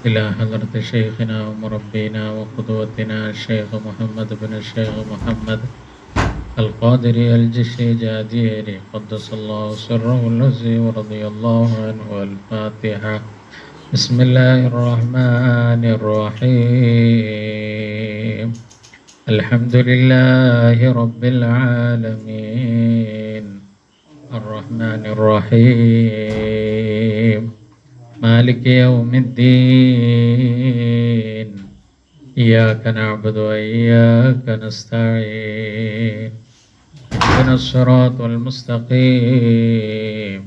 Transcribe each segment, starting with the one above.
إلى حضرة شيخنا ومربينا وقدوتنا الشيخ محمد بن الشيخ محمد القادري الجشيجاديري قدس الله سره الذي ورضي الله عنه. الفاتحة. بسم الله الرحمن الرحيم. الحمد لله رب العالمين الرحمن الرحيم مالك يوم الدين إياك نعبد وإياك نستعين اهدنا الصراط المستقيم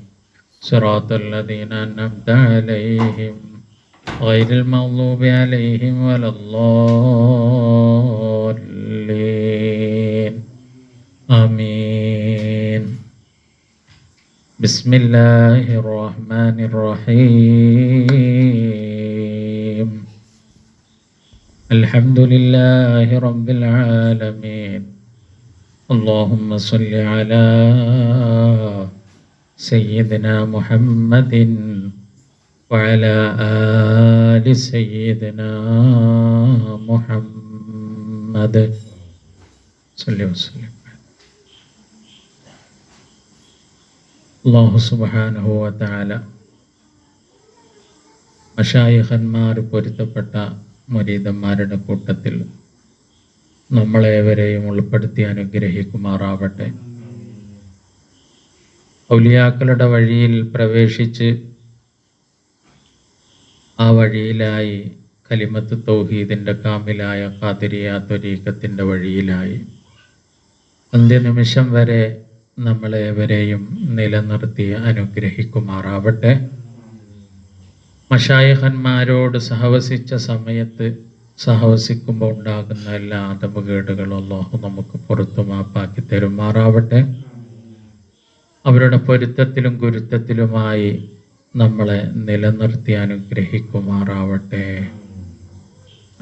صراط الذين أنعمت عليهم غير المغضوب عليهم ولا الضالين آمين. بسم الله الرحمن الرحيم. الحمد لله رب العالمين. اللهم صل على سيدنا محمد وعلى آل سيدنا محمد صلى وسلم. അല്ലാഹു സുബ്ഹാനഹു വ തആല മശായിഖന്മാർ പൊരുത്തപ്പെട്ട മുരീദന്മാരുടെ കൂട്ടത്തിൽ നമ്മളേവരെയും ഉൾപ്പെടുത്തി അനുഗ്രഹിക്കുമാറാവട്ടെ. ഔലിയാക്കളുടെ വഴിയിൽ പ്രവേശിച്ച് ആ വഴിയിലായി കലിമത്ത് തൗഹീദിൻ്റെ കാമിലായ ഖാദിരിയ ത്വരീഖത്തിൻ്റെ വഴിയിലായി അന്ത്യനിമിഷം വരെ നമ്മളേവരെയും നിലനിർത്തി അനുഗ്രഹിക്കുമാറാവട്ടെ. മശായിഖന്മാരോട് സഹവസിച്ച സമയത്ത് സഹവസിക്കുമ്പോൾ ഉണ്ടാകുന്ന എല്ലാ അദബുകേടുകളും അല്ലാഹു നമുക്ക് പുറത്തു മാപ്പാക്കി തരുമാറാവട്ടെ. അവരുടെ പൊരുത്തത്തിലും ഗുരുത്തത്തിലുമായി നമ്മളെ നിലനിർത്തി അനുഗ്രഹിക്കുമാറാവട്ടെ.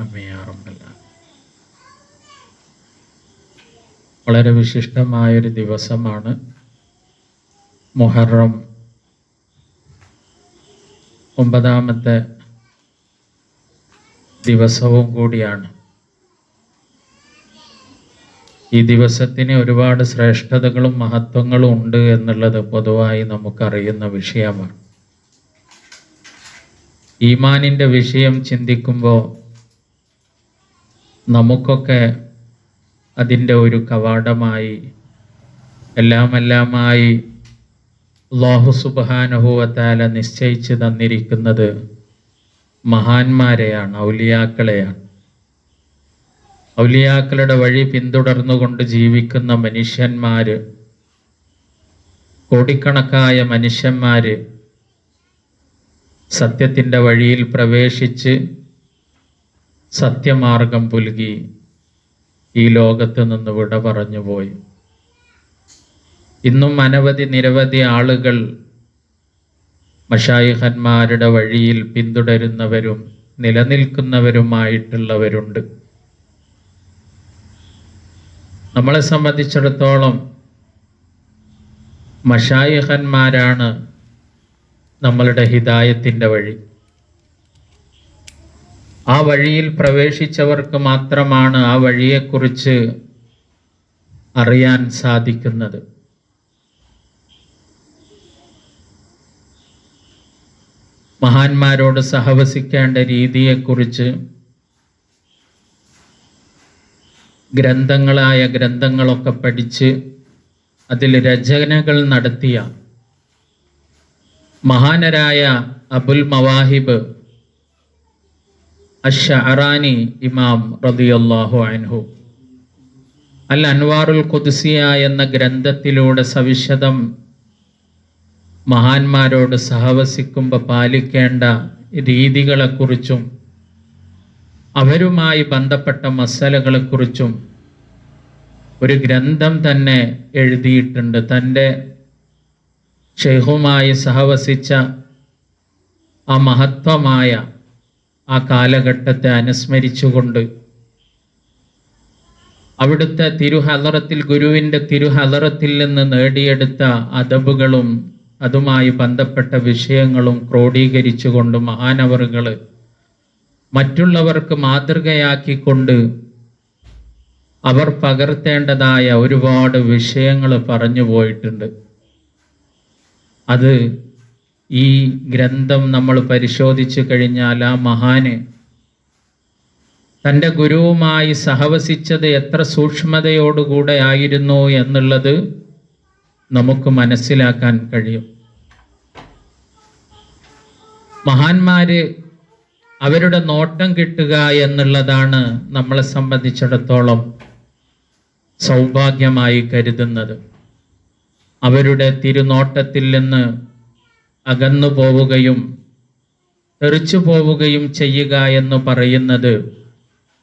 അമ്മയാറുമല്ല. വളരെ വിശിഷ്ടമായൊരു ദിവസമാണ് മുഹറം 9-ാമത്തെ ദിവസവും കൂടിയാണ്. ഈ ദിവസത്തിന് ഒരുപാട് ശ്രേഷ്ഠതകളും മഹത്വങ്ങളും ഉണ്ട് എന്നുള്ളത് പൊതുവായി നമുക്കറിയുന്ന വിഷയമാണ്. ഈമാനിൻ്റെ വിഷയം ചിന്തിക്കുമ്പോൾ നമുക്കൊക്കെ അതിൻ്റെ ഒരു കവാടമായി എല്ലാമായി അല്ലാഹു സുബ്ഹാനഹു വ തആല നിശ്ചയിച്ച് തന്നിരിക്കുന്നത് മഹാന്മാരെയാണ്, ഔലിയാക്കളെയാണ്. ഔലിയാക്കളുടെ വഴി പിന്തുടർന്നുകൊണ്ട് ജീവിക്കുന്ന മനുഷ്യന്മാർ, കോടിക്കണക്കായ മനുഷ്യന്മാർ സത്യത്തിൻ്റെ വഴിയിൽ പ്രവേശിച്ച് സത്യമാർഗം പുൽകി ഈ ലോകത്ത് നിന്ന് വിട പറഞ്ഞുപോയി. ഇന്നും നിരവധി ആളുകൾ മശായിഖന്മാരുടെ വഴിയിൽ പിന്തുടരുന്നവരും നിലനിൽക്കുന്നവരുമായിട്ടുള്ളവരുണ്ട്. നമ്മളെ സംബന്ധിച്ചിടത്തോളം മശായിഖന്മാരാണ് നമ്മളുടെ ഹിദായത്തിൻ്റെ വഴി. ആ വഴിയിൽ പ്രവേശിച്ചവർക്ക് മാത്രമാണ് ആ വഴിയെക്കുറിച്ച് അറിയാൻ സാധിക്കുന്നത്. മഹാന്മാരോട് സഹവസിക്കേണ്ട രീതിയെക്കുറിച്ച് ഗ്രന്ഥങ്ങളൊക്കെ പഠിച്ച് അതിൽ രചനകൾ നടത്തിയ മഹാനരായ അബുൽ മവാഹിബ് അശ്ശഅറാനി ഇമാം റളിയല്ലാഹു അൻഹു അൽ അൻവാറുൽ ഖുദ്സിയ എന്ന ഗ്രന്ഥത്തിലൂടെ സവിശദം മഹാന്മാരോട് സഹവസിക്കുമ്പോൾ പാലിക്കേണ്ട രീതികളെക്കുറിച്ചും അവരുമായി ബന്ധപ്പെട്ട മസലകളെക്കുറിച്ചും ഒരു ഗ്രന്ഥം തന്നെ എഴുതിയിട്ടുണ്ട്. തൻ്റെ ഷെയ്ഖുമായി സഹവസിച്ച ആ മഹത്വമായ ആ കാലഘട്ടത്തെ അനുസ്മരിച്ചുകൊണ്ട് അവിടുത്തെ തിരുഹലറത്തിൽ, ഗുരുവിൻ്റെ തിരുഹലറത്തിൽ നിന്ന് നേടിയെടുത്ത അദബുകളും അതുമായി ബന്ധപ്പെട്ട വിഷയങ്ങളും ക്രോഡീകരിച്ചുകൊണ്ട് മഹാനവറുകൾ മറ്റുള്ളവർക്ക് മാതൃകയാക്കിക്കൊണ്ട് അവർ പകർത്തേണ്ടതായ ഒരുപാട് വിഷയങ്ങൾ പറഞ്ഞു പോയിട്ടുണ്ട്. അത് ഈ ഗ്രന്ഥം നമ്മൾ പരിശോധിച്ചു കഴിഞ്ഞാൽ ആ മഹാന് തൻ്റെ ഗുരുവുമായി സഹവസിച്ചത് എത്ര സൂക്ഷ്മതയോടുകൂടെ ആയിരുന്നു എന്നുള്ളത് നമുക്ക് മനസ്സിലാക്കാൻ കഴിയും. മഹാന്മാര് അവരുടെ നോട്ടം കിട്ടുക എന്നുള്ളതാണ് നമ്മളെ സംബന്ധിച്ചിടത്തോളം സൗഭാഗ്യമായി കരുതുന്നത്. അവരുടെ തിരുനോട്ടത്തിൽ നിന്ന് അകന്നു പോവുകയും തെറിച്ചു പോവുകയും ചെയ്യുക എന്ന് പറയുന്നത്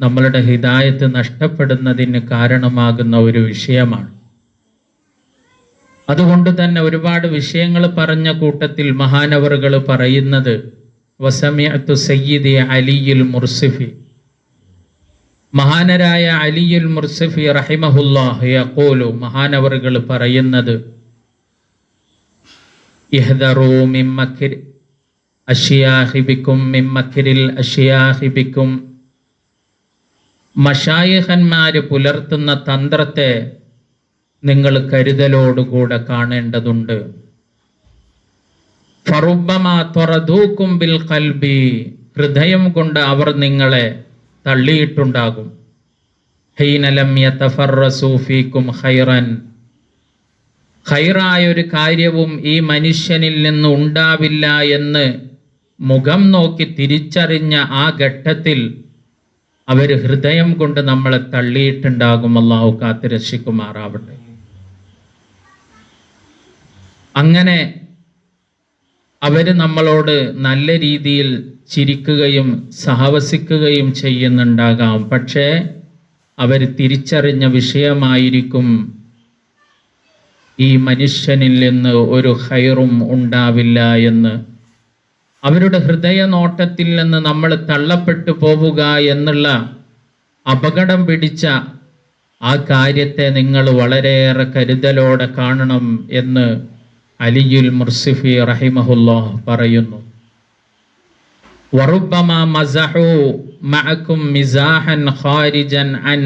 നമ്മളുടെ ഹിദായത്ത് നഷ്ടപ്പെടുന്നതിന് കാരണമാകുന്ന ഒരു വിഷയമാണ്. അതുകൊണ്ട് തന്നെ ഒരുപാട് വിഷയങ്ങൾ പറഞ്ഞ കൂട്ടത്തിൽ മഹാനവറുകൾ പറയുന്നത് വസമിഅതു സയ്യിദി അലിയുൽ മുർസിഫി, മഹാനരായ അലിയുൽ മുർസിഫി റഹിമഹുല്ലാഹ് യഖൂലു, മഹാനവറുകൾ പറയുന്നത് ഇഹ്ദറൂ മിൻ മക്രി അശ്യാഹി ബിക്കും മിൻ മക്രിൽ അശ്യാഹി ബിക്കും, മശായിഖന്മാര് പുലർത്തുന്ന തന്ത്രത്തെ നിങ്ങൾ കരുതലോടുകൂടെ കാണേണ്ടതുണ്ട്. ഫറുബ്ബമാ ത്വറദൂകും ബിൽ ഖൽബി, ഹൃദയം കൊണ്ട് അവർ നിങ്ങളെ തള്ളിയിട്ടുണ്ടാകും. ഹീന ലം യതഫറസൂ ഫീകും ഖൈറൻ, ഖൈറായ ഒരു കാര്യവും ഈ മനുഷ്യനിൽ നിന്ന് ഉണ്ടാവില്ല എന്ന് മുഖം നോക്കി തിരിച്ചറിഞ്ഞ ആ ഘട്ടത്തിൽ അവർ ഹൃദയം കൊണ്ട് നമ്മളെ തള്ളിയിട്ടുണ്ടാകും. അല്ലാഹു കാത്ത് രക്ഷിക്കുമാറാവട്ടെ. അങ്ങനെ അവര് നമ്മളോട് നല്ല രീതിയിൽ ചിരിക്കുകയും സഹവസിക്കുകയും ചെയ്യുന്നുണ്ടാകാം. പക്ഷേ അവർ തിരിച്ചറിഞ്ഞ വിഷയമായിരിക്കും ഈ മനുഷ്യനിൽ നിന്ന് ഒരു ഖൈറും ഉണ്ടാവില്ല എന്ന്. അവരുടെ ഹൃദയ നോട്ടത്തിൽ നിന്ന് നമ്മൾ തള്ളപ്പെട്ടു പോവുക എന്നുള്ള അപകടം പിടിച്ച ആ കാര്യത്തെ നിങ്ങൾ വളരെയേറെ കരുതലോടെ കാണണം എന്ന് അലിയുൽ മുർസിഫി റഹിമഹുല്ലാഹ് പറയുന്നു. വറുബ്ബമാ മസഹു മഅകും മിസാഹൻ ഖാരിജൻ അൻ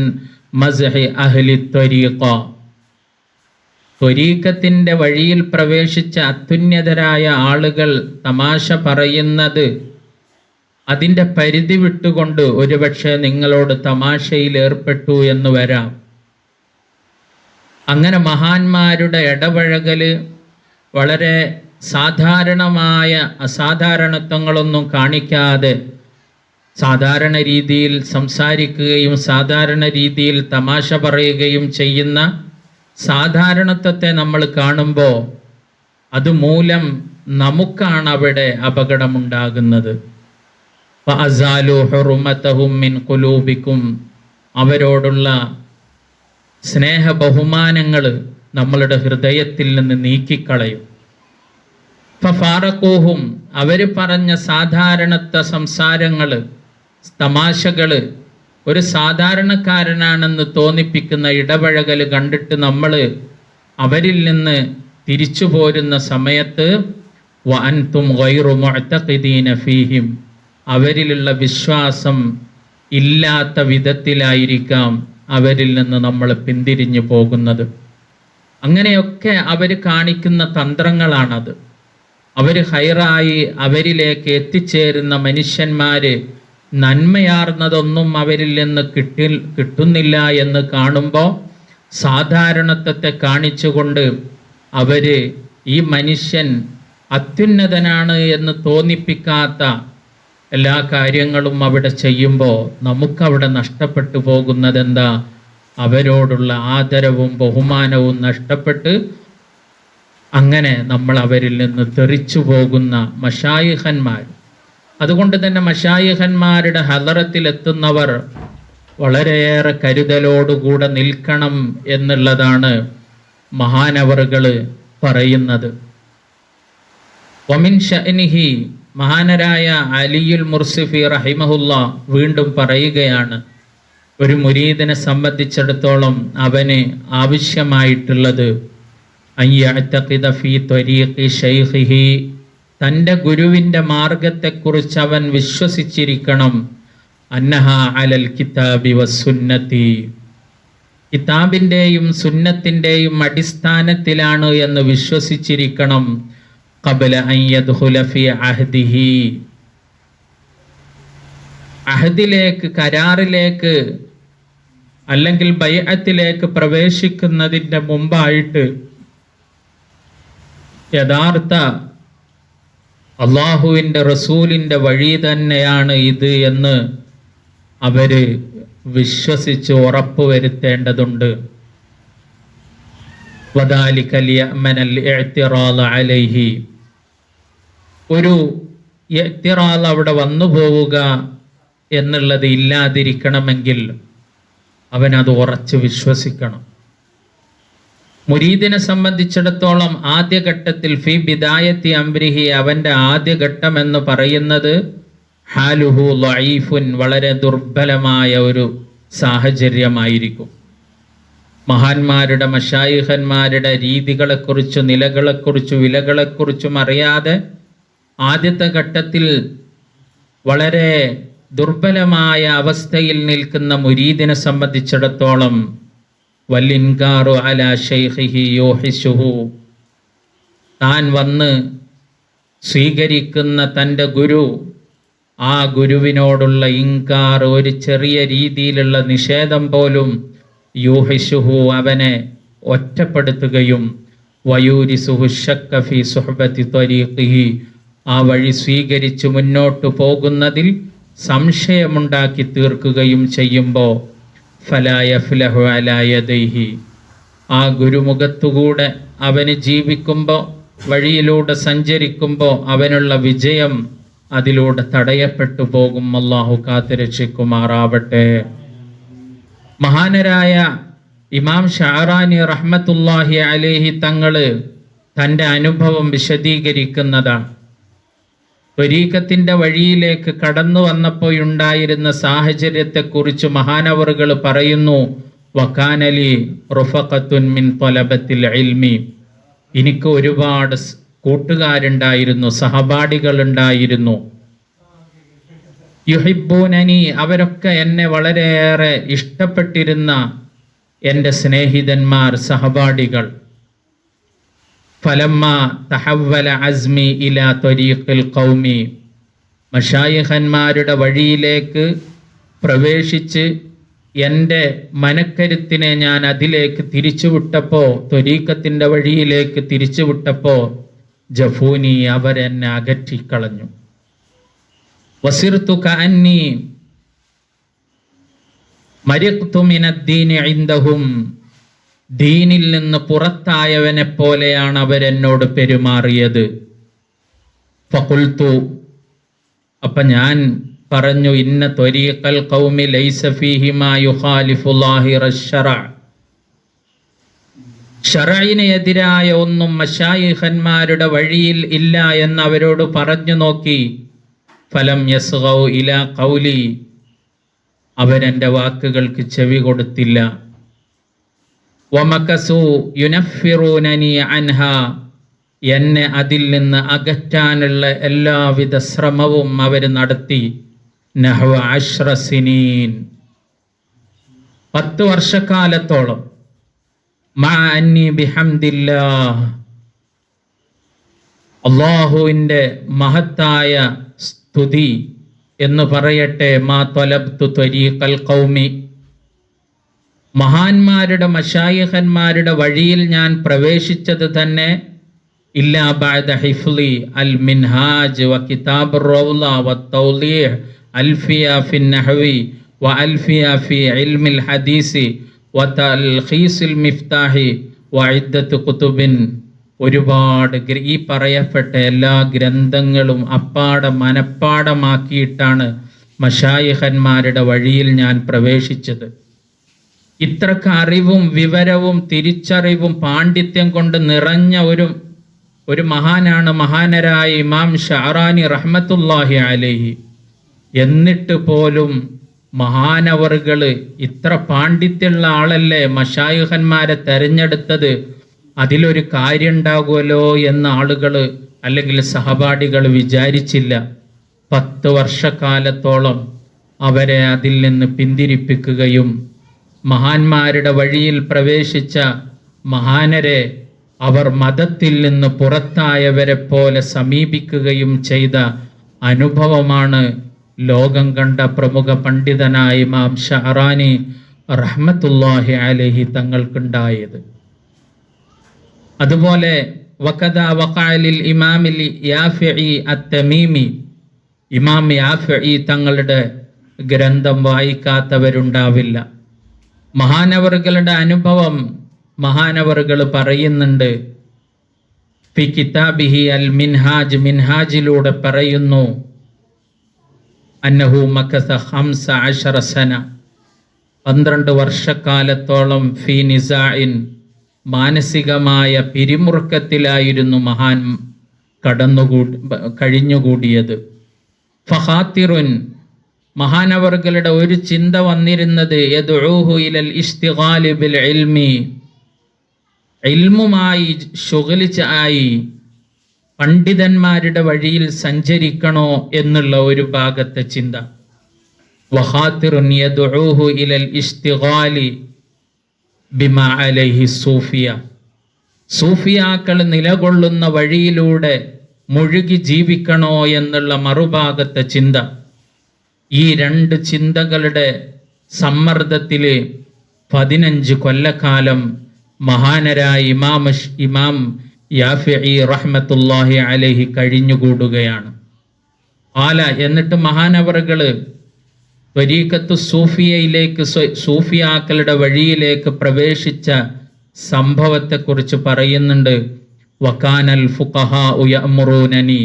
മസ്ഹി അഹ്ലി ത്വരീഖ, ത്വരീഖത്തിന്റെ വഴിയിൽ പ്രവേശിച്ച അത്യുന്നതരായ ആളുകൾ തമാശ പറയുന്നത് അതിൻ്റെ പരിധി വിട്ടുകൊണ്ട് ഒരുപക്ഷെ നിങ്ങളോട് തമാശയിൽ ഏർപ്പെട്ടു എന്ന് വരാം. അങ്ങനെ മഹാന്മാരുടെ ഇടപഴകല് വളരെ സാധാരണമായ അസാധാരണത്വങ്ങളൊന്നും കാണിക്കാതെ സാധാരണ രീതിയിൽ സംസാരിക്കുകയും സാധാരണ രീതിയിൽ തമാശ പറയുകയും ചെയ്യുന്ന സാധാരണത്വത്തെ നമ്മൾ കാണുമ്പോൾ അതുമൂലം നമുക്കാണ് അവിടെ അപകടമുണ്ടാകുന്നത്. ഫഅസാലു ഹുറുമതഹും മിൻ ഖുലൂബിക്കും, അവരോടുള്ള സ്നേഹ ബഹുമാനങ്ങൾ നമ്മളുടെ ഹൃദയത്തിൽ നിന്ന് നീക്കിക്കളയും. ഫഫാറഖൂഹും, അവർ പറഞ്ഞ സാധാരണത്വ സംസാരങ്ങൾ തമാശകൾ ഒരു സാധാരണക്കാരനാണെന്ന് തോന്നിപ്പിക്കുന്ന ഇടപഴകൽ കണ്ടിട്ട് നമ്മൾ അവരിൽ നിന്ന് തിരിച്ചു പോരുന്ന സമയത്ത് വഅൻതും ഗൈറു മുഅ്തഖിദീന ഫീഹിം, അവരിലുള്ള വിശ്വാസം ഇല്ലാത്ത വിധത്തിലായിരിക്കാം അവരിൽ നിന്ന് നമ്മൾ പിന്തിരിഞ്ഞു പോകുന്നത്. അങ്ങനെയൊക്കെ അവർ കാണിക്കുന്ന തന്ത്രങ്ങളാണത്. അവർ ഹൈറായി അവരിലേക്ക് എത്തിച്ചേരുന്ന മനുഷ്യന്മാര് നന്മയാർന്നതൊന്നും അവരിൽ നിന്ന് കിട്ടുന്നില്ല എന്ന് കാണുമ്പോൾ സാധാരണത്വത്തെ കാണിച്ചുകൊണ്ട് അവര് ഈ മനുഷ്യൻ അത്യുന്നതനാണ് എന്ന് തോന്നിപ്പിക്കാത്ത എല്ലാ കാര്യങ്ങളും അവിടെ ചെയ്യുമ്പോൾ നമുക്കവിടെ നഷ്ടപ്പെട്ടു പോകുന്നത് എന്താ? അവരോടുള്ള ആദരവും ബഹുമാനവും നഷ്ടപ്പെട്ട് അങ്ങനെ നമ്മൾ അവരിൽ നിന്ന് തെറിച്ചു പോകുന്ന മശായിഖന്മാർ. അതുകൊണ്ട് തന്നെ മശായിഖന്മാരുടെ ഹദറത്തിലെത്തുന്നവർ വളരെയേറെ കരുതലോടുകൂടെ നിൽക്കണം എന്നുള്ളതാണ് മഹാനവറുകൾ പറയുന്നത്. വമിൻ ഷഅനിഹി, മഹാനരായ അലിയുൽ മുർസിഫി റഹിമഹുല്ലാ വീണ്ടും പറയുകയാണ്, ഒരു മുരീദിനെ സംബന്ധിച്ചിടത്തോളം അവന് ആവശ്യമായിട്ടുള്ളത് അയ്യഅ്തഖിദ ഫീ ത്വരീഖി ശൈഖിഹി, തൻ്റെ ഗുരുവിൻ്റെ മാർഗത്തെക്കുറിച്ച് അവൻ വിശ്വസിച്ചിരിക്കണം. അന്നഹ അലൽ കിതാബി വസുന്നതി, കിതാബിൻ്റെയും സുന്നത്തിൻ്റെയും അടിസ്ഥാനത്തിലാണ് എന്ന് വിശ്വസിച്ചിരിക്കണം. ഖബല അൻ യദ്ഖുല ഫീ അഹ്ദിഹി, അഹദിലേക്ക്, കരാറിലേക്ക് അല്ലെങ്കിൽ ബൈഅത്തിലേക്ക് പ്രവേശിക്കുന്നതിൻ്റെ മുമ്പായിട്ട് യഥാർത്ഥ അള്ളാഹുവിൻ്റെ റസൂലിൻ്റെ വഴി തന്നെയാണ് ഇത് എന്ന് അവര് വിശ്വസിച്ച് ഉറപ്പുവരുത്തേണ്ടതുണ്ട്. വദാലിക ലിയഅ്മനൽ ഇഅ്തിറാദ അലൈഹി, ഒരു ഇഅ്തിറാദ് അവിടെ വന്നു പോവുക എന്നുള്ളത് ഇല്ലാതിരിക്കണമെങ്കിൽ അവനത് ഉറച്ചു വിശ്വസിക്കണം. മുരീദിനെ സംബന്ധിച്ചിടത്തോളം ആദ്യഘട്ടത്തിൽ ഫി ബിദായത്തി അംരിഹി, അവൻ്റെ ആദ്യഘട്ടം എന്ന് പറയുന്നത് ഹാലുഹു ലഈഫുൻ, വളരെ ദുർബലമായ ഒരു സാഹചര്യമായിരിക്കും. മഹാന്മാരുടെ മശായിഖന്മാരുടെ രീതികളെക്കുറിച്ചും നിലകളെക്കുറിച്ചും വിലകളെക്കുറിച്ചും അറിയാതെ ആദ്യത്തെ ഘട്ടത്തിൽ വളരെ ദുർബലമായ അവസ്ഥയിൽ നിൽക്കുന്ന മുരീദിനെ സംബന്ധിച്ചിടത്തോളം വല്ലിൻകാറു അലാ ശൈഖിഹി യൂഹിസുഹു, താൻ വന്ന് സ്വീകരിക്കുന്ന തൻ്റെ ഗുരു, ആ ഗുരുവിനോടുള്ള ഇൻകാർ, ഒരു ചെറിയ രീതിയിലുള്ള നിഷേധം പോലും യൂഹിസുഹു, അവനെ ഒറ്റപ്പെടുത്തുകയും വയൂരിസുഹു ശക്ക ഫീ സുഹ്ബത്തി ത്വരീഖിഹി, ആ വഴി സ്വീകരിച്ച് മുന്നോട്ട് പോകുന്നതിൽ സംശയമുണ്ടാക്കി തീർക്കുകയും ചെയ്യുമ്പോൾ ഫലാ യഫ്ലഹു അലാ യദൈഹി, ആ ഗുരുമുഖത്തുകൂടെ അവന് ജീവിക്കുമ്പോൾ, വഴിയിലൂടെ സഞ്ചരിക്കുമ്പോൾ അവനുള്ള വിജയം അതിലൂടെ തടയപ്പെട്ടു പോകും. അല്ലാഹു കാത്തുരക്ഷിക്കുമാറാവട്ടെ. മഹാനരായ ഇമാം ഷഅറാനി റഹ്മത്തുള്ളാഹി അലൈഹി തങ്ങള് തൻ്റെ അനുഭവം വിശദീകരിക്കുന്നതാണ്. ത്വരീഖത്തിന്റെ വഴിയിലേക്ക് കടന്നു വന്നപ്പോഴുണ്ടായിരുന്ന സാഹചര്യത്തെക്കുറിച്ച് മഹാനവറുകൾ പറയുന്നു, വകാനലി റുഫഖത്തുൻ മിൻ ത്വലബത്തിൽ ഇൽമി, എനിക്ക് ഒരുപാട് കൂട്ടുകാരുണ്ടായിരുന്നു, സഹപാഠികൾ ഉണ്ടായിരുന്നു. യുഹിബ്ബൂനനി, അവരൊക്കെ എന്നെ വളരെയേറെ ഇഷ്ടപ്പെട്ടിരുന്ന എൻ്റെ സ്നേഹിതന്മാർ, സഹപാഠികൾ. ഫലമ്മ തഹവ്വല അസ്മി ഇലാ ത്വരീഖിൽ ഖൗമി, മശായിഖന്മാരുടെ വഴിയിലേക്ക് പ്രവേശിച്ച് എൻ്റെ മനക്കരുത്തിനെ ഞാൻ അതിലേക്ക് തിരിച്ചുവിട്ടപ്പോൾ, ത്വരീഖത്തിൻ്റെ വഴിയിലേക്ക് തിരിച്ചുവിട്ടപ്പോൾ ജഫൂനി, അവരെന്നെ അകറ്റിക്കളഞ്ഞു. വസിർതു കഅന്നി മരിഖ്തു മിനദ്ദീനി ഇൻദഹും, ദീനിൽ നിന്ന് പുറത്തായവനെ പോലെയാണ് അവരെന്നോട് പെരുമാറിയത്. ഫഖുൽതു, അപ്പൊ ഞാൻ പറഞ്ഞു, ഇന്ന ത്വരീഖൽ ഖൗമി ലൈസ ഫീഹി മാ യുഖാലിഫു ളാഹിറ ശറഅ, ശറഇന് എതിരായ ഒന്നും മശായിഖന്മാരുടെ വഴിയിൽ ഇല്ല എന്ന് അവരോട് പറഞ്ഞു നോക്കി. ഫലം യസ്ഗൗ ഇലാ ഖൗലി, അവരെൻ്റെ വാക്കുകൾക്ക് ചെവി കൊടുത്തില്ല. വമകസു യുനഫിറൂനനി അൻഹാ, എന്നെ അതിൽ നിന്ന് അകറ്റാനുള്ള എല്ലാവിധ ശ്രമവും അവർ നടത്തി. നഹ്വ 10 സിനീൻ, 10 വർഷക്കാലത്തോളം. മഅ അന്നി ബിഹംദില്ലാഹ്, അല്ലാഹുവിൻ്റെ മഹത്തായ സ്തുതി എന്ന് പറയട്ടെ. മാ ത്വലബ്തു ത്വരീഖൽ ഖൗമി, മഹാന്മാരുടെ മശായിഖന്മാരുടെ വഴിയിൽ ഞാൻ പ്രവേശിച്ചത് തന്നെ ഇല്ലാ ബഅദ ഹിഫ്ളി അൽ മിൻഹാജ് വ കിതാബുർ റൗള വ തൗളീഹ് അൽഫിയ ഫിൻ നഹ്വി വ അൽഫിയ ഫി ഇൽമിൽ ഹദീസി വ തൽഖീസിൽ മിഫ്താഹി വ ഇദ്ദത്തു കുതുബിൻ, ഒരുപാട് ഈ പറയപ്പെട്ട എല്ലാ ഗ്രന്ഥങ്ങളും മനപ്പാടമാക്കിയിട്ടാണ് മശായിഖന്മാരുടെ വഴിയിൽ ഞാൻ പ്രവേശിച്ചത്. ഇത്രക്ക് അറിവും വിവരവും തിരിച്ചറിവും പാണ്ഡിത്യം കൊണ്ട് നിറഞ്ഞ ഒരു മഹാനാണ് മഹാനരായ ഇമാം ഷഅറാനി റഹ്മത്തുള്ളാഹി അലൈഹി. എന്നിട്ട് പോലും മഹാനവറുകൾ ഇത്ര പാണ്ഡിത്യമുള്ള ആളല്ലേ മശായിഖന്മാരെ തെരഞ്ഞെടുത്തത്, അതിലൊരു കാര്യം ഉണ്ടാകുമല്ലോ എന്ന് ആളുകൾ അല്ലെങ്കിൽ സഹപാഠികൾ വിചാരിച്ചില്ല. 10 വർഷക്കാലത്തോളം അവരെ അതിൽ നിന്ന് പിന്തിരിപ്പിക്കുകയും മഹാന്മാരുടെ വഴിയിൽ പ്രവേശിച്ച മഹാനരെ അവർ മതത്തിൽ നിന്ന് പുറത്തായവരെ പോലെ സമീപിക്കുകയും ചെയ്ത അനുഭവമാണ് ലോകം കണ്ട പ്രമുഖ പണ്ഡിതനായ ഇമാം ഷഅറാനി റഹ്മത്തുള്ളാഹി അലൈഹി തങ്ങൾക്കുണ്ടായത്. അതുപോലെ വഖദ വഖഅലിൽ ഇമാമിൽ യാഫിഇ അത്തമീമി, ഇമാം യാഫിഇ തങ്ങളുടെ ഗ്രന്ഥം വായിക്കാത്തവരുണ്ടാവില്ല. മഹാനവറുകളുടെ അനുഭവം മഹാനവറുകൾ പറയുന്നുണ്ട്. ഫി കിതാബിഹി അൽ മിൻഹാജ്, മിൻഹാജിലൂടെ പറയുന്നു, അന്നഹു മക്കസ 15 സന, 12 വർഷക്കാലത്തോളം ഫി നിസാഇൻ, മാനസികമായ പിരിമുറുക്കത്തിലായിരുന്നു മഹാൻ കഴിഞ്ഞുകൂടിയത്. ഫഖാത്തിറുൻ, മഹാനവറുകളുടെ ഒരു ചിന്ത വന്നിരുന്നത് യദ്ഉഹു ഇലൽ ഇസ്തിഗാലി ബിൽ ഇൽമി, ഇൽമുമായി ശുഗലിച്ചായി പണ്ഡിതന്മാരുടെ വഴിയിൽ സഞ്ചരിക്കണോ എന്നുള്ള ഒരു ഭാഗത്തെ ചിന്ത. വഖാത്തിറുൻ യദ്ഉഹു ഇലൽ ഇസ്തിഗാലി ബിമാ അലൈഹി സൂഫിയ, സൂഫിയാക്കൾ നിലകൊള്ളുന്ന വഴിയിലൂടെ മുഴുകി ജീവിക്കണോ എന്നുള്ള മറുഭാഗത്തെ ചിന്ത. ഈ രണ്ട് ചിന്തകളുടെ സമ്മർദ്ദത്തില് 15 കൊല്ലക്കാലം മഹാനരായ ഇമാം യാഫിഇ റഹ്മത്തുള്ളാഹി അലൈഹി കഴിഞ്ഞുകൂടുകയാണ്. എന്നിട്ട് മഹാനവറുകള് ത്വരീഖത്തു സൂഫിയയിലേക്ക്, സൂഫിയാക്കളുടെ വഴിയിലേക്ക് പ്രവേശിച്ച സംഭവത്തെക്കുറിച്ച് പറയുന്നുണ്ട്. വകാനൽ ഫുഖഹാഉ യഅ്മുറൂനനി,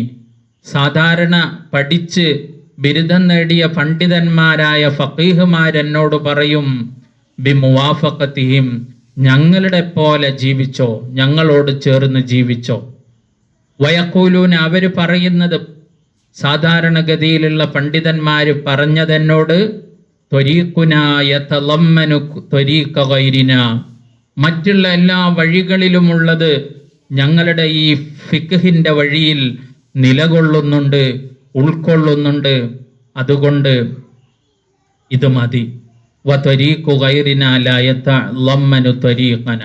സാധാരണ പഠിച്ച് ബിരുദം നേടിയ പണ്ഡിതന്മാരായ ഫഖീഹുമാരെന്നോട് പറയും, ബിമുവാഫഖതിഹിം, ഞങ്ങളുടെ പോലെ ജീവിച്ചോ, ഞങ്ങളോട് ചേർന്ന് ജീവിച്ചോ. വയഖൂലൂന, അവര് പറയുന്നത്, സാധാരണഗതിയിലുള്ള പണ്ഡിതന്മാര് പറഞ്ഞതെന്നോട്, ത്വരീഖുനാ യതളമ്മനു ത്വരീഖ ഗൈരിനാ, മറ്റുള്ള എല്ലാ വഴികളിലുമുള്ളത് ഞങ്ങളുടെ ഈ ഫിഖ്ഹിന്റെ വഴിയിൽ നിലകൊള്ളുന്നുണ്ട്, ഉൾക്കൊള്ളുന്നുണ്ട്, അതുകൊണ്ട് ഇത് മതി. വത്വരീഖു ഗൈരിനാ ലാ യതളമ്മനു ത്വരീഖന,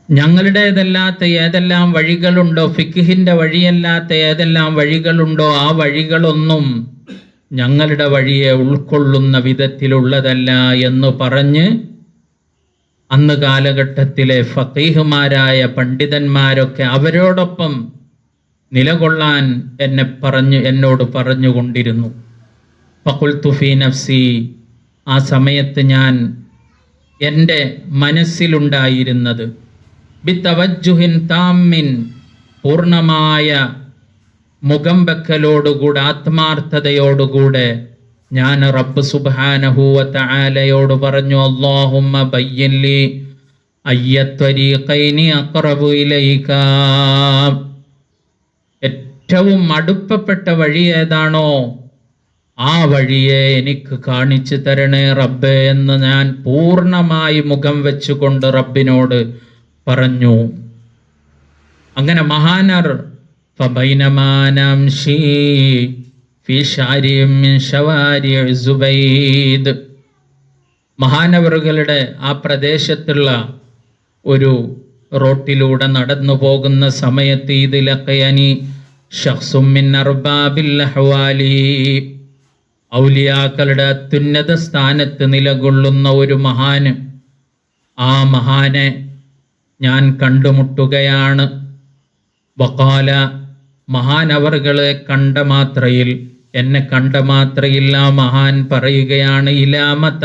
ഞങ്ങളുടേതല്ലാത്ത ഏതെല്ലാം വഴികളുണ്ടോ, ഫിഖ്ഹിന്റെ വഴിയല്ലാത്ത ഏതെല്ലാം വഴികളുണ്ടോ, ആ വഴികളൊന്നും ഞങ്ങളുടെ വഴിയെ ഉൾക്കൊള്ളുന്ന വിധത്തിലുള്ളതല്ല എന്ന് പറഞ്ഞ് അന്ന് കാലഘട്ടത്തിലെ ഫഖീഹുമാരായ പണ്ഡിതന്മാരൊക്കെ അവരോടൊപ്പം നിലകൊള്ളാൻ എന്നോട് പറഞ്ഞുകൊണ്ടിരുന്നു. ഫഖുൽതു ഫീ നഫ്സി, ആ സമയത്ത് ഞാൻ എൻ്റെ മനസ്സിലുണ്ടായിരുന്നത്, ബിതവജ്ജുഹിൻ താമിൻ, പൂർണ്ണമായ മുഖം വെക്കലോടുകൂടെ, ആത്മാർത്ഥതയോടുകൂടെ ഞാൻ റബ്ബ് സുബ്ഹാനഹു വ തആലയോട് പറഞ്ഞു, അല്ലാഹുമ്മ ബയ്യിൻ ലി അയ്യത്വരീഖൈനി അഖറബു ഇലൈക, ഏറ്റവും അടുപ്പപ്പെട്ട വഴി ഏതാണോ ആ വഴിയെ എനിക്ക് കാണിച്ചു തരണേ റബ്ബേ എന്ന് ഞാൻ പൂർണ്ണമായി മുഖം വെച്ചുകൊണ്ട് റബ്ബിനോട് പറഞ്ഞു. അങ്ങനെ മഹാനർ ഫബൈനമാ നംശി ഫീ ശാരിഇൻ മിൻ ശവാരി സുബൈദ്, മഹാനവറുകളുടെ ആ പ്രദേശത്തുള്ള ഒരു റോട്ടിലൂടെ നടന്നു പോകുന്ന സമയത്ത് ഇതിലഖയനി ശഖ്സും മിൻ അർബാബിൽ അഹ്വാലി, ഔലിയാക്കളുടെ അത്യുന്നത സ്ഥാനത്ത് നിലകൊള്ളുന്ന ഒരു മഹാന്, ആ മഹാനെ ഞാൻ കണ്ടുമുട്ടുകയാണ്. വഖാല, മഹാനവറുകളെ കണ്ട മാത്രയിൽ, എന്നെ കണ്ട മാത്രയിൽ ആ മഹാൻ പറയുകയാണ്, ഇലാമത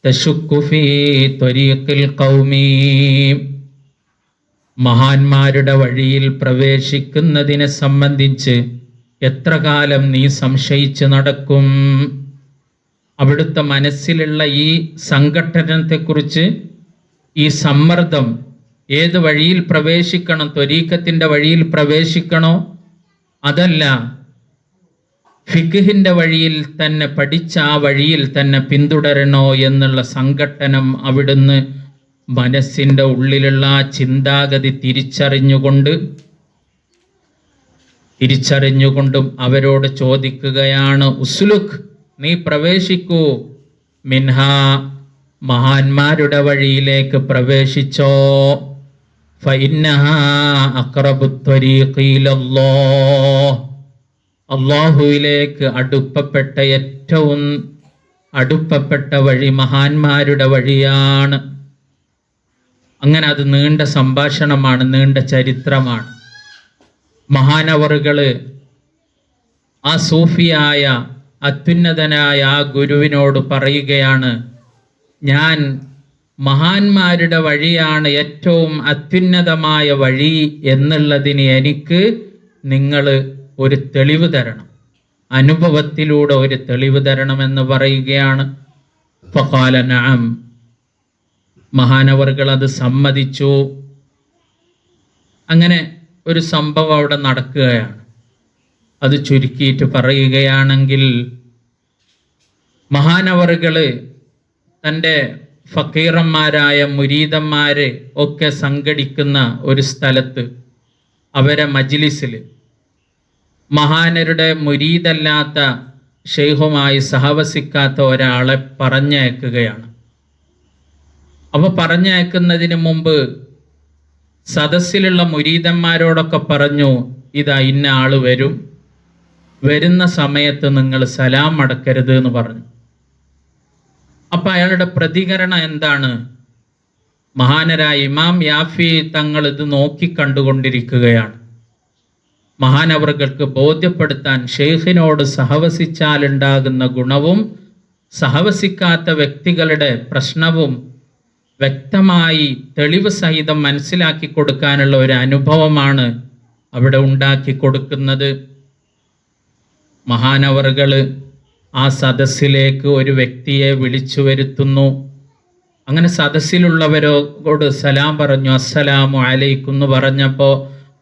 തശുക്കു ഫീ ത്വരീഖിൽ ഖൗമി, മഹാന്മാരുടെ വഴിയിൽ പ്രവേശിക്കുന്നതിനെ സംബന്ധിച്ച് എത്ര കാലം നീ സംശയിച്ച് നടക്കും? അവിടുത്തെ മനസ്സിലുള്ള ഈ സംഘട്ടനത്തെക്കുറിച്ച്, ഈ സമ്മർദ്ദം, ഏത് വഴിയിൽ പ്രവേശിക്കണം, ത്വരീഖത്തിന്റെ വഴിയിൽ പ്രവേശിക്കണോ അതല്ല ഫിഖ്ഹിന്റെ വഴിയിൽ തന്നെ പഠിച്ച ആ വഴിയിൽ തന്നെ പിന്തുടരണോ എന്നുള്ള സംഘട്ടനം അവിടുന്ന് മനസ്സിന്റെ ഉള്ളിലുള്ള ആ ചിന്താഗതി തിരിച്ചറിഞ്ഞുകൊണ്ടും അവരോട് ചോദിക്കുകയാണ്, ഉസ്ലുക് നീ പ്രവേശിക്കൂ, മിൻഹാ മഹാന്മാരുടെ വഴിയിലേക്ക് പ്രവേശിച്ചോ, ഫഇന്നഹാ അഖ്റബുത് ത്വരീഖി ഇലല്ലാഹ്, അല്ലാഹുവിലേക്ക് ഏറ്റവും അടുപ്പപ്പെട്ട വഴി മഹാന്മാരുടെ വഴിയാണ്. അങ്ങനെ അത് നീണ്ട സംഭാഷണമാണ്, നീണ്ട ചരിത്രമാണ്. മഹാനവറുകള് ആ സൂഫിയായ അത്യുന്നതനായ ആ ഗുരുവിനോട് പറയുകയാണ്, ഞാൻ മഹാന്മാരുടെ വഴിയാണ് ഏറ്റവും അത്യുന്നതമായ വഴി എന്നുള്ളതിന് എനിക്ക് നിങ്ങൾ ഒരു തെളിവ് തരണം, അനുഭവത്തിലൂടെ ഒരു തെളിവ് തരണമെന്ന് പറയുകയാണ്. ഫഖാല നഅം, മഹാനവറുകൾ അത് സമ്മതിച്ചു. അങ്ങനെ ഒരു സംഭവം അവിടെ നടക്കുകയാണ്. അത് ചുരുക്കിയിട്ട് പറയുകയാണെങ്കിൽ, മഹാനവറുകള് തൻ്റെ ഫക്കീറന്മാരായ മുരീദന്മാര് ഒക്കെ സംഘടിക്കുന്ന ഒരു സ്ഥലത്ത്, അവരെ മജ്ലിസിൽ മഹാനരുടെ മുരീദല്ലാത്ത ഷെയ്ഖുമായി സഹവസിക്കാത്ത ഒരാളെ പറഞ്ഞയക്കുകയാണ്. അപ്പോൾ പറഞ്ഞയക്കുന്നതിന് മുമ്പ് സദസ്സിലുള്ള മുരീദന്മാരോടൊക്കെ പറഞ്ഞു, ഇതാ ഇന്ന ആള് വരും, വരുന്ന സമയത്ത് നിങ്ങൾ സലാം അടക്കരുത് എന്ന് പറഞ്ഞു. അപ്പൊ അയാളുടെ പ്രതികരണം എന്താണ്? മഹാനരായ ഇമാം യാഫി തങ്ങൾ ഇത് നോക്കിക്കണ്ടുകൊണ്ടിരിക്കുകയാണ്. മഹാനവറുകൾക്ക് ബോധ്യപ്പെടുത്താൻ ഷെയ്ഖിനോട് സഹവസിച്ചാൽ ഉണ്ടാകുന്ന ഗുണവും സഹവസിക്കാത്ത വ്യക്തികളുടെ പ്രശ്നവും വ്യക്തമായി തെളിവ് സഹിതം മനസ്സിലാക്കി കൊടുക്കാനുള്ള ഒരു അനുഭവമാണ് അവിടെ ഉണ്ടാക്കി കൊടുക്കുന്നത്. മഹാനവറുകള് ആ സദസ്സിലേക്ക് ഒരു വ്യക്തിയെ വിളിച്ചു വരുത്തുന്നു. അങ്ങനെ സദസ്സിലുള്ളവരോട് സലാം പറഞ്ഞു. അസ്സലാമു അലൈക്കും എന്ന് പറഞ്ഞപ്പോൾ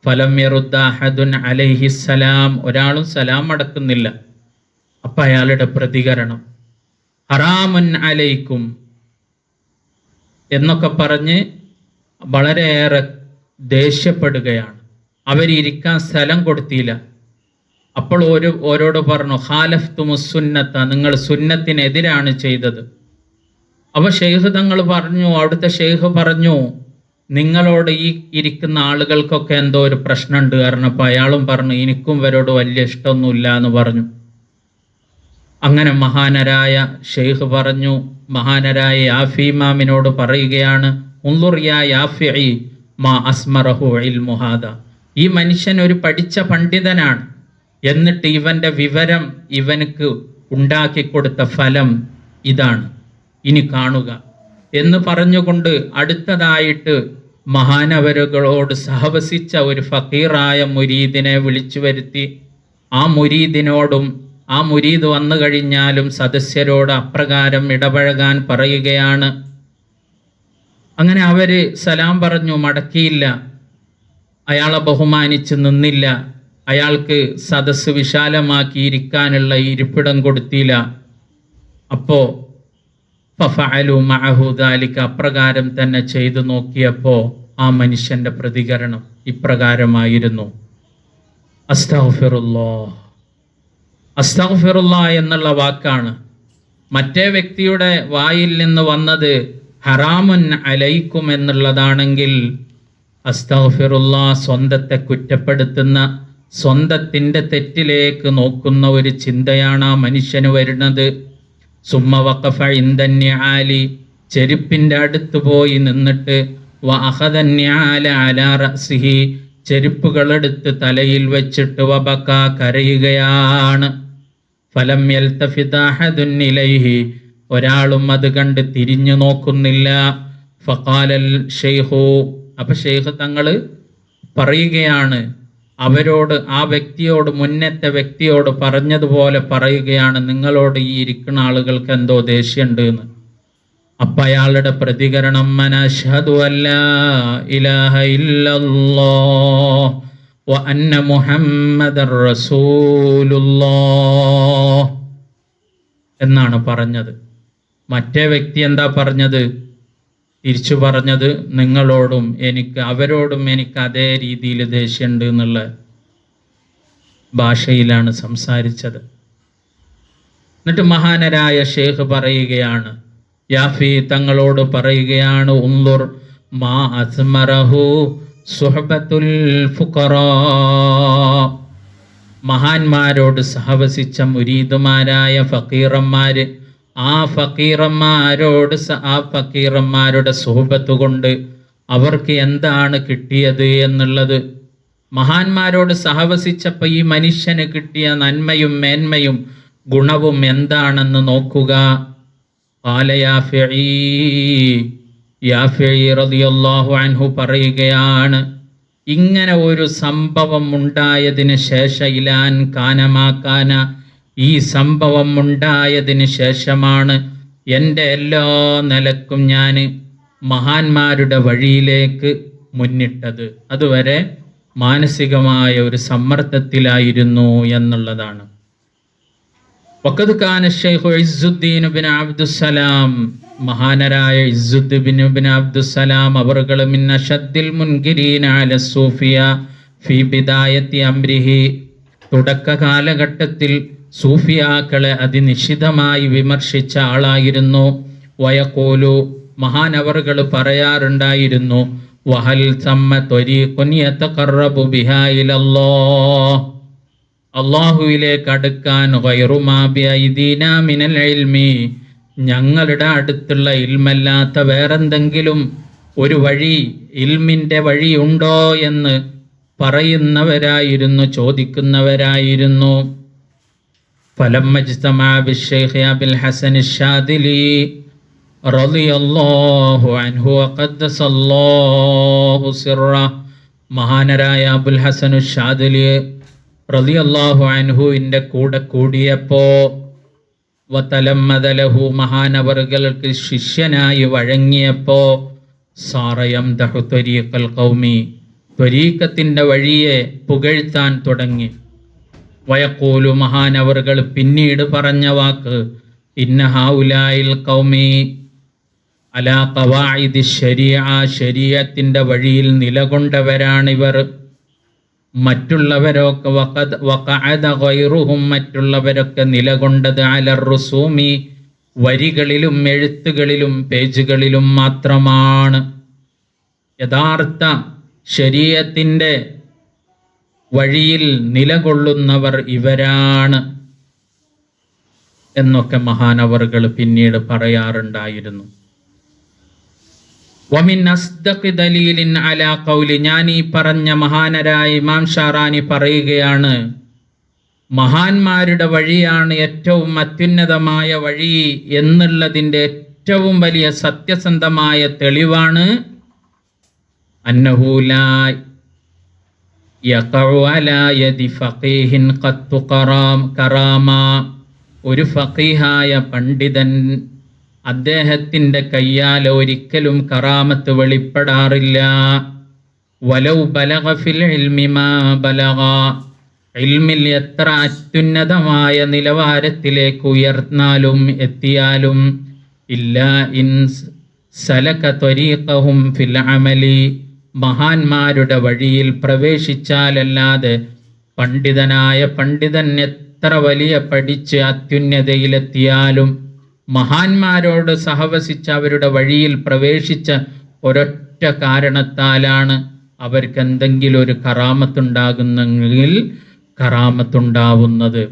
ഫലം യറുദ്ദ അഹദുൻ അലൈഹിസ്സലാം, ഒരാളും സലാം അടക്കുന്നില്ല. അപ്പം അയാളുടെ പ്രതികരണം ഹറാമുൻ അലൈക്കും എന്നൊക്കെ പറഞ്ഞ് വളരെയേറെ ദേഷ്യപ്പെടുകയാണ്. അവരിയ്ക്കാൻ സ്ഥലം കൊടുത്തില്ല. അപ്പോൾ ഓരോട് പറഞ്ഞു, ഖാലഫ്തുമുസ് സുന്നത്ത, നിങ്ങൾ സുന്നത്തിനെതിരാണ് ചെയ്തത്. അപ്പോൾ ഷെയ്ഖ് തങ്ങൾ പറഞ്ഞു, അവിടുത്തെ ഷെയ്ഖ് പറഞ്ഞു, നിങ്ങളോട് ഈ ഇരിക്കുന്ന ആളുകൾക്കൊക്കെ എന്തോ ഒരു പ്രശ്നമുണ്ട് പറഞ്ഞപ്പോൾ അയാളും പറഞ്ഞു, എനിക്കും ഇവരോട് വലിയ ഇഷ്ടമൊന്നുമില്ല എന്ന് പറഞ്ഞു. അങ്ങനെ മഹാനരായ ഷെയ്ഖ് പറഞ്ഞു, മഹാനരായ യാഫി ഇമാമിനോട് പറയുകയാണ്, ഉൻളുർ യാ യാഫിഇ മാ അസ്മറഹു ഇൽമു ഹാദാ, ഈ മനുഷ്യൻ ഒരു പഠിച്ച പണ്ഡിതനാണ്, എന്നിട്ട് ഇവന്റെ വിവരം ഇവനക്ക് ഉണ്ടാക്കി കൊടുത്ത ഫലം ഇതാണ്, ഇനി കാണുക എന്ന് പറഞ്ഞുകൊണ്ട് അടുത്തതായിട്ട് മഹാനവരുകളോട് സഹവസിച്ച ഒരു ഫക്കീറായ മുരീദിനെ വിളിച്ചു വരുത്തി. ആ മുരീദിനോടും ആ മുരീദ് വന്നു കഴിഞ്ഞാലും സദസ്യരോട് അപ്രകാരം ഇടപഴകാൻ പറയുകയാണ്. അങ്ങനെ അവര് സലാം പറഞ്ഞു, മടക്കിയില്ല, അയാളെ ബഹുമാനിച്ച് നിന്നില്ല, അയാൾക്ക് സദസ്സ് വിശാലമാക്കി ഇരിക്കാനുള്ള ഇരിപ്പിടം കൊടുത്തില്ല. അപ്പോ ഫഫഅലു മഅഹു ദാലിക, അപ്രകാരം തന്നെ ചെയ്തു നോക്കിയപ്പോൾ ആ മനുഷ്യന്റെ പ്രതികരണം ഇപ്രകാരമായിരുന്നു, അസ്തഗ്ഫിറുല്ലാഹ്. അസ്തഗ്ഫിറുല്ലാഹ് എന്നുള്ള വാക്കാണ് മറ്റേ വ്യക്തിയുടെ വായിൽ നിന്ന് വന്നത് ഹറാമുൻ അലൈക്കും എന്നുള്ളതാണെങ്കിൽ, അസ്തഗ്ഫിറുല്ലാഹ് സ്വന്തത്തെ കുറ്റപ്പെടുത്തുന്ന, സ്വന്തത്തിൻ്റെ തെറ്റിലേക്ക് നോക്കുന്ന ഒരു ചിന്തയാണ് ആ മനുഷ്യന് വരുന്നത്. സുമ്മ വഖഫ ഇൻദന്യാലി, ചെരുപ്പിൻ്റെ അടുത്ത് പോയി നിന്നിട്ട്, വഅഖദന്യാല അലാ റഅസിഹി, ചെരുപ്പുകളെടുത്ത് തലയിൽ വെച്ചിട്ട്, വബക, കരയുകയാണ്. ഫലം യൽതഫിത അഹദുൻ ഇലൈഹി, ഒരാളും അത് കണ്ട് തിരിഞ്ഞു നോക്കുന്നില്ല. ഫഖാലൽ ഷെയ്ഖു, അപ്പൊ ഷെയ്ഖ് തങ്ങൾ പറയുകയാണ്, അവരോട്, ആ വ്യക്തിയോട്, മുന്നത്തെ വ്യക്തിയോട് പറഞ്ഞതുപോലെ പറയുകയാണ്, നിങ്ങളോട് ഈ ഇരിക്കുന്ന ആളുകൾക്ക് എന്തോ ദേഷ്യമുണ്ട് എന്ന്. അപ്പൊ അയാളുടെ പ്രതികരണം, അശ്ഹദു അല്ലാ ഇലാഹ ഇല്ലല്ലാഹ് വ അന്ന മുഹമ്മദർ റസൂലുള്ളാഹ് എന്നാണ് പറഞ്ഞത്. മറ്റേ വ്യക്തി എന്താ പറഞ്ഞത്? തിരിച്ചു പറഞ്ഞത്, നിങ്ങളോടും എനിക്ക്, അവരോടും എനിക്ക് അതേ രീതിയിൽ ദേഷ്യമുണ്ട് എന്നുള്ള ഭാഷയിലാണ് സംസാരിച്ചത്. എന്നിട്ട് മഹാനരായ ഷേഖ് പറയുകയാണ്, യാഫി തങ്ങളോട് പറയുകയാണ്, ഉൻദുർ മാ അസ്മറഹു സുഹബത്തുൽ ഫുഖറാ. മഹാന്മാരോട് സഹവസിച്ച മുരീദുമാരായ ഫക്കീറന്മാര്, ആ ഫക്കീറന്മാരുടെ സുഹബത്ത് കൊണ്ട് അവർക്ക് എന്താണ് കിട്ടിയത് എന്നുള്ളത്, മഹാന്മാരോട് സഹവസിച്ചപ്പോൾ ഈ മനുഷ്യന് കിട്ടിയ നന്മയും മേന്മയും ഗുണവും എന്താണെന്ന് നോക്കുക. ഖാല യാഫിഈ റളിയല്ലാഹു അൻഹു പറയുകയാണ്, ഇങ്ങനെ ഒരു സംഭവം ഉണ്ടായതിന് ശേഷം ഇലാൻ കാനമാക്കാന, ഈ സംഭവം ഉണ്ടായതിന് ശേഷമാണ് എൻ്റെ എല്ലാ നിലക്കും ഞാൻ മഹാന്മാരുടെ വഴിയിലേക്ക് മുന്നിട്ടത്. അതുവരെ മാനസികമായ ഒരു സമ്മർദ്ദത്തിലായിരുന്നു എന്നുള്ളതാണ്. വഖദ് കാന ശൈഖു ഇസ്സുദ്ദീൻ ഇബ്നു അബ്ദുസ്സലാം, മഹാനരായ ഇസ്സുദ്ദീൻ ഇബ്നു അബ്ദുസ്സലാം അവർകൾ മിൻ അശദ്ദിൽ മുൻകിരീന അല സൂഫിയ ഫി ബിദായത്തി അംരിഹി, തുടക്ക കാലഘട്ടത്തിൽ സൂഫിയാക്കളെ അതിനിശിതമായി വിമർശിച്ച ആളായിരുന്നു. വയഖൂലു, മഹാനവറുകൾ പറയാറുണ്ടായിരുന്നു, വഹൽ സമ്മ ത്വരീഖുൻ യതഖറബു ബിഹാ ഇലല്ലാഹ്, അല്ലാഹുവിലേക്ക് അടുക്കാൻ ഗൈറു മാ ബിഐദീനാ മിനൽ ഇൽമി, ഞങ്ങളുടെ അടുത്തുള്ള ഇൽമല്ലാത്ത വേറെന്തെങ്കിലും ഒരു വഴി, ഇൽമിൻ്റെ വഴി ഉണ്ടോ എന്ന് പറയുന്നവരായിരുന്നു, ചോദിക്കുന്നവരായിരുന്നു. ഫലമ്മ ഇജ്തമഅ ബിശ്ശൈഖ് അബുൽ ഹസൻ അശ്ശാദിലി റളിയല്ലാഹു അൻഹു വഖദ്ദസല്ലാഹു സിർറഹു, മഹാനരായ അബുൽ ഹസൻ അശ്ശാദിലി റളിയല്ലാഹു അൻഹുവിൻ്റെ കൂടെ കൂടിയപ്പോ, വതലമ്മദലഹു, മഹാനവറുകൾക്ക് ശിഷ്യനായി വഴങ്ങിയപ്പോ, സാറയംദഹു ത്വരീഖൽ ഖൗമി, ത്വരീഖത്തിൻ്റെ വഴിയെ പുകഴ്ത്താൻ തുടങ്ങി. വയഖൂലു, മഹാനവറുകൾ പിന്നീട് പറഞ്ഞ വാക്ക്, ഇന്ന ഹൗലായിൽ ഖൗമി അലാ ഖവാഇദി ശരീഅ, ശരീഅത്തിൻ്റെ വഴിയിൽ നിലകൊണ്ടവരാണിവർ. മറ്റുള്ളവരൊക്കെ വഖഅദ ഗൈറുഹും, മറ്റുള്ളവരൊക്കെ നിലകൊണ്ടത് അലർ റുസൂമി, വരികളിലും എഴുത്തുകളിലും പേജുകളിലും മാത്രമാണ്. യഥാർത്ഥ ശരീഅത്തിൻ്റെ വഴിയിൽ നിലകൊള്ളുന്നവർ ഇവരാണ് എന്നൊക്കെ മഹാനവറുകൾ പിന്നീട് പറയാറുണ്ടായിരുന്നു. വമിൻ അസ്ദഖി ദലീലിൻ അലാ ഖൗലി, ഞാൻ ഈ പറഞ്ഞ മഹാനരായ ഇമാം ഷാറാനി പറയുകയാണ്, മഹാന്മാരുടെ വഴിയാണ് ഏറ്റവും അത്യുന്നതമായ വഴി എന്നുള്ളതിൻ്റെ ഏറ്റവും വലിയ സത്യസന്ധമായ തെളിവാണ് അന്നഹു ലാ യഖഉ അലാ യദി ഫഖീഹിൻ ഖത്തു കറാമ, ഒരു ഫഖീഹായ പണ്ഡിതൻ അദ്ദേഹത്തിൻ്റെ കയ്യാൽ ഒരിക്കലും കറാമത്ത് വെളിപ്പെടാറില്ല. വലൗ ബലഗ ഫിൽ ഇൽമി മാ ബലഗ, ഇൽമിൽ എത്ര അത്യുന്നതമായ നിലവാരത്തിലേക്ക് ഉയർന്നാലും എത്തിയാലും, ഇല്ലാ ഇൻ സലക ത്വരീഖഹും ഫിൽ അമലി, മഹാന്മാരുടെ വഴിയിൽ പ്രവേശിച്ചാലല്ലാതെ പണ്ഡിതനായ പണ്ഡിതൻ എത്ര വലിയ പഠിച്ച് അത്യുന്നതയിലെത്തിയാലും മഹാന്മാരോട് സഹവസിച്ച് അവരുടെ വഴിയിൽ പ്രവേശിച്ച ഒരൊറ്റ കാരണത്താലാണ് അവർക്ക് എന്തെങ്കിലും ഒരു കറാമത്തുണ്ടാകുന്നെങ്കിൽ കറാമത്തുണ്ടാവുന്നത്.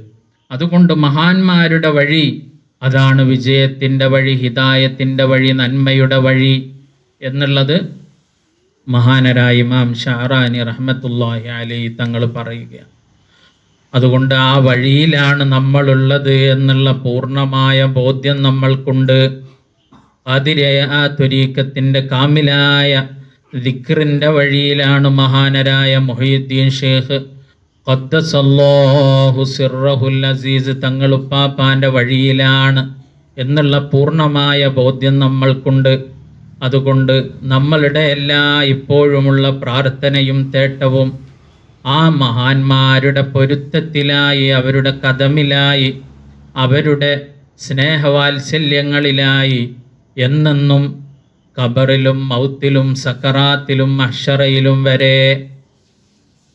അതുകൊണ്ട് മഹാന്മാരുടെ വഴി അതാണ് വിജയത്തിൻ്റെ വഴി, ഹിദായത്തിൻ്റെ വഴി, നന്മയുടെ വഴി എന്നുള്ളത് മഹാനരായ ഇമാം ഷാറാനി റഹ്മത്തുള്ളാഹി അലൈഹി തങ്ങൾ പറയുകയാണ്. അതുകൊണ്ട് ആ വഴിയിലാണ് നമ്മളുള്ളത് എന്നുള്ള പൂർണ്ണമായ ബോധ്യം നമ്മൾക്കുണ്ട്. ആ ത്വരീഖത്തിൻ്റെ കാമിലായ ദിക്റിൻ്റെ വഴിയിലാണ് മഹാനരായ മുഹയ്യിദ്ദീൻ ഷേഖ് ഖദ്ദസല്ലാഹു സിർറഹുൽ അസീസ് തങ്ങളുപ്പാപ്പാൻ്റെ വഴിയിലാണ് എന്നുള്ള പൂർണ്ണമായ ബോധ്യം നമ്മൾക്കുണ്ട്. അതുകൊണ്ട് നമ്മളുടെ എല്ലാ ഇപ്പോഴുമുള്ള പ്രാർത്ഥനയും തേട്ടവും ആ മഹാന്മാരുടെ പൊരുത്തത്തിലായി, അവരുടെ കദമിലായി, അവരുടെ സ്നേഹവാത്സല്യങ്ങളിലായി എന്നെന്നും ഖബറിലും മൗത്തിലും സക്കറാത്തിലും മഹ്ശറയിലും വരെ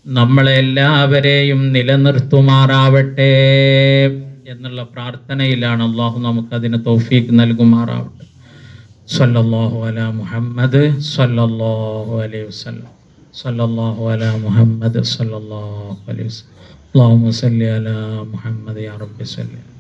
നമ്മളെല്ലാവരെയും നിലനിർത്തുമാറാവട്ടെ. എന്നുള്ള പ്രാർത്ഥനയിലാണ്. അള്ളാഹു നമുക്കതിന് തൗഫീഖ് നൽകുമാറാവട്ടെ. സല്ലല്ലാഹു അലാ മുഹമ്മദ് സല്ലല്ലാഹു അലൈഹി വസല്ലം. സല്ലല്ലാഹു അലാ മുഹമ്മദ് സല്ലല്ലാഹു അലൈഹി വസല്ലം. അല്ലാഹുമ്മ സല്ലി അലാ മുഹമ്മദ് യാ റബ്ബി സല്ലി.